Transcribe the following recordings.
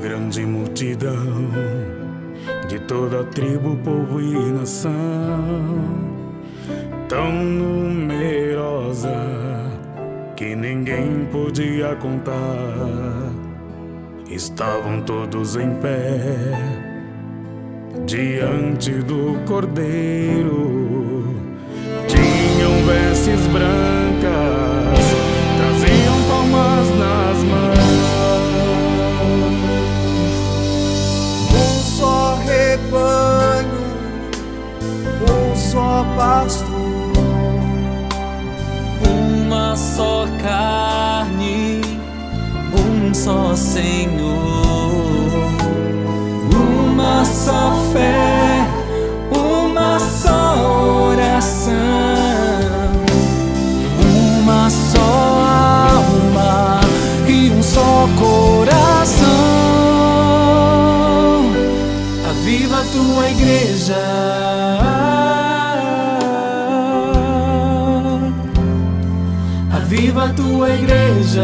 grande multidão de toda tribo, povo e nação, tão numerosa que ninguém podia contar. Estavam todos em pé diante do Cordeiro, tinham vestes brancas, traziam palmas nas mãos. Um só rebanho, um só pastor, uma só carne, um só Senhor, uma só fé, uma só oração, uma só alma e um só coração. Aviva a tua igreja, aviva a tua igreja.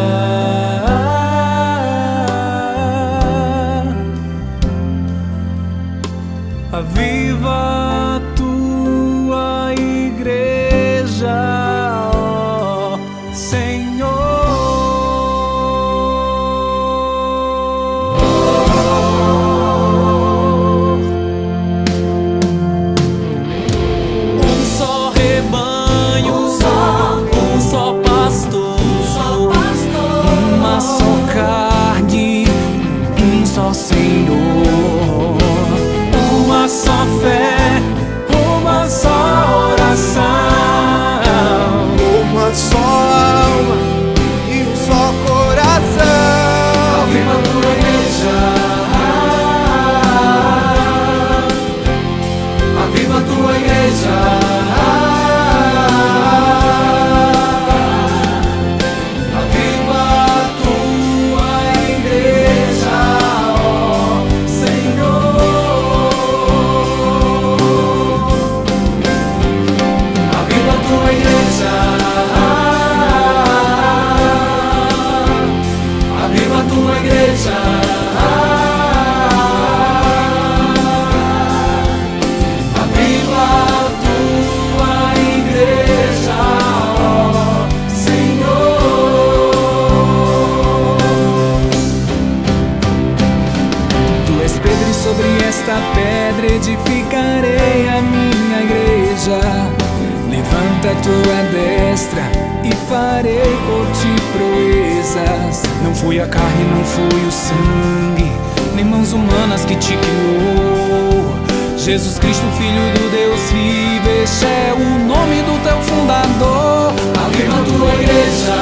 Aviva a tua igreja, ó Senhor. Um só rebanho, um só pastor, uma só carne, um só Senhor, uma só fé, uma só oração, uma só alma e um só coração. aviva a tua igreja, aviva a tua igreja, aviva a tua igreja, ó Senhor. Aviva a tua igreja, aviva a tua igreja, aviva a tua igreja, ó Senhor. Tu és Pedro e sobre esta pedra edificarei a minha igreja. Levanta tua destra e farei por ti proezas. Não foi a carne, não foi o sangue, nem mãos humanas que te criou. Jesus Cristo, Filho do Deus vivo, este é o nome do teu fundador. Aviva a tua igreja,